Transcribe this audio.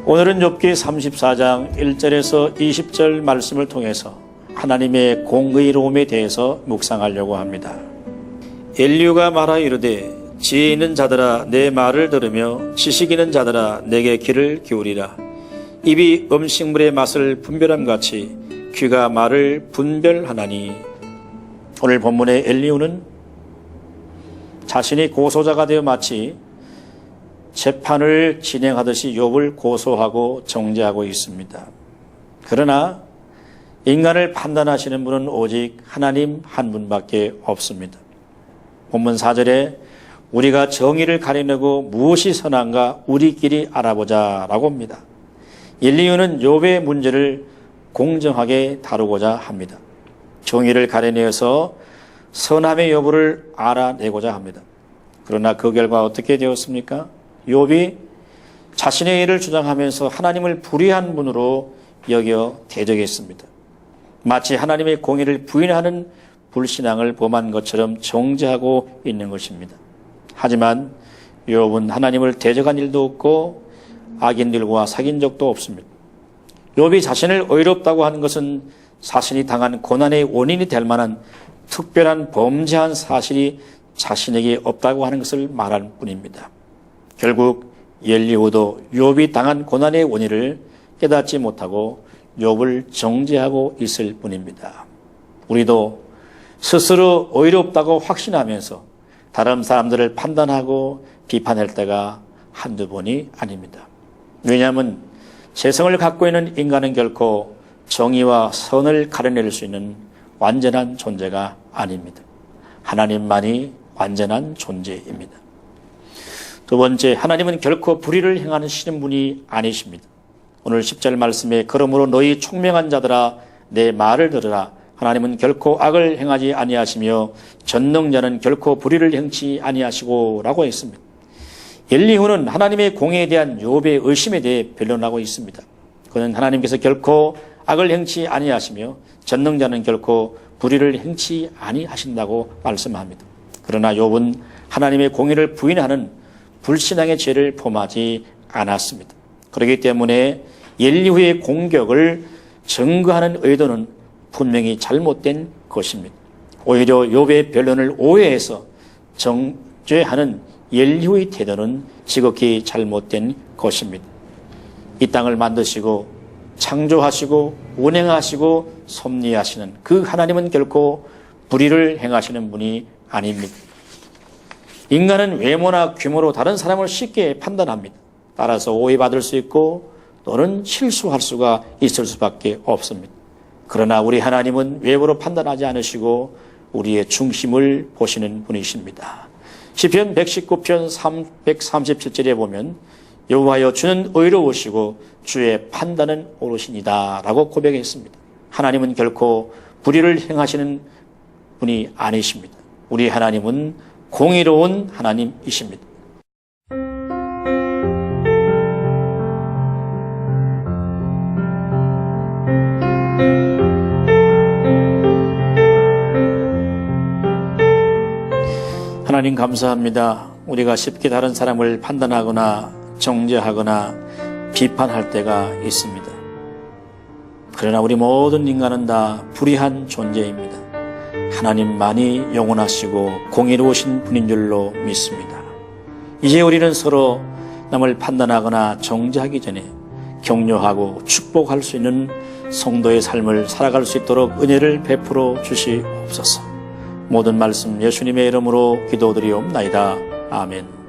오늘은 욥기 34장 1절에서 20절 말씀을 통해서 하나님의 공의로움에 대해서 묵상하려고 합니다. 엘리후가 말하여 이르되 지혜 있는 자들아 내 말을 들으며 지식 있는 자들아 내게 귀를 기울이라. 입이 음식물의 맛을 분별함 같이 귀가 말을 분별하나니. 오늘 본문의 엘리후는 자신이 고소자가 되어 마치 재판을 진행하듯이 욥을 고소하고 정죄하고 있습니다. 그러나 인간을 판단하시는 분은 오직 하나님 한 분밖에 없습니다. 본문 4절에 우리가 정의를 가려내고 무엇이 선한가 우리끼리 알아보자 라고 합니다. 엘리후는 욥의 문제를 공정하게 다루고자 합니다. 정의를 가려내어서 선함의 여부를 알아내고자 합니다. 그러나 그 결과 어떻게 되었습니까? 욥이 자신의 일을 주장하면서 하나님을 불의한 분으로 여겨 대적했습니다. 마치 하나님의 공의를 부인하는 불신앙을 범한 것처럼 정죄하고 있는 것입니다. 하지만 욥은 하나님을 대적한 일도 없고 악인들과 사귄 적도 없습니다. 욥이 자신을 의롭다고 하는 것은 자신이 당한 고난의 원인이 될 만한 특별한 범죄한 사실이 자신에게 없다고 하는 것을 말할 뿐입니다. 결국 엘리후도 욥이 당한 고난의 원인을 깨닫지 못하고 욥을 정죄하고 있을 뿐입니다. 우리도 스스로 의롭다고 확신하면서 다른 사람들을 판단하고 비판할 때가 한두 번이 아닙니다. 왜냐하면 재성을 갖고 있는 인간은 결코 정의와 선을 가려낼 수 있는 완전한 존재가 아닙니다. 하나님만이 완전한 존재입니다. 두 번째, 하나님은 결코 불의를 행하시는 분이 아니십니다. 오늘 10절 말씀에 그러므로 너희 총명한 자들아 내 말을 들으라. 하나님은 결코 악을 행하지 아니하시며 전능자는 결코 불의를 행치 아니하시고 라고 했습니다. 엘리후는 하나님의 공의에 대한 욥의 의심에 대해 변론하고 있습니다. 그는 하나님께서 결코 악을 행치 아니하시며 전능자는 결코 불의를 행치 아니하신다고 말씀합니다. 그러나 욥은 하나님의 공의를 부인하는 불신앙의 죄를 범하지 않았습니다. 그렇기 때문에 엘리후의 공격을 증거하는 의도는 분명히 잘못된 것입니다. 오히려 욥의 변론을 오해해서 정죄하는 엘리후의 태도는 지극히 잘못된 것입니다. 이 땅을 만드시고 창조하시고 운행하시고 섭리하시는 그 하나님은 결코 불의를 행하시는 분이 아닙니다. 인간은 외모나 규모로 다른 사람을 쉽게 판단합니다. 따라서 오해받을 수 있고 또는 실수할 수가 있을 수밖에 없습니다. 그러나 우리 하나님은 외모로 판단하지 않으시고 우리의 중심을 보시는 분이십니다. 시편 119편 337절에 보면 여호와여 주는 의로우시고 주의 판단은 옳으시니다 라고 고백했습니다. 하나님은 결코 불의를 행하시는 분이 아니십니다. 우리 하나님은 공의로운 하나님이십니다. 하나님 감사합니다. 우리가 쉽게 다른 사람을 판단하거나 정죄하거나 비판할 때가 있습니다. 그러나 우리 모든 인간은 다 불의한 존재입니다. 하나님만이 영원하시고 공의로우신 분인 줄로 믿습니다. 이제 우리는 서로 남을 판단하거나 정죄하기 전에 격려하고 축복할 수 있는 성도의 삶을 살아갈 수 있도록 은혜를 베풀어 주시옵소서. 모든 말씀 예수님의 이름으로 기도드리옵나이다. 아멘.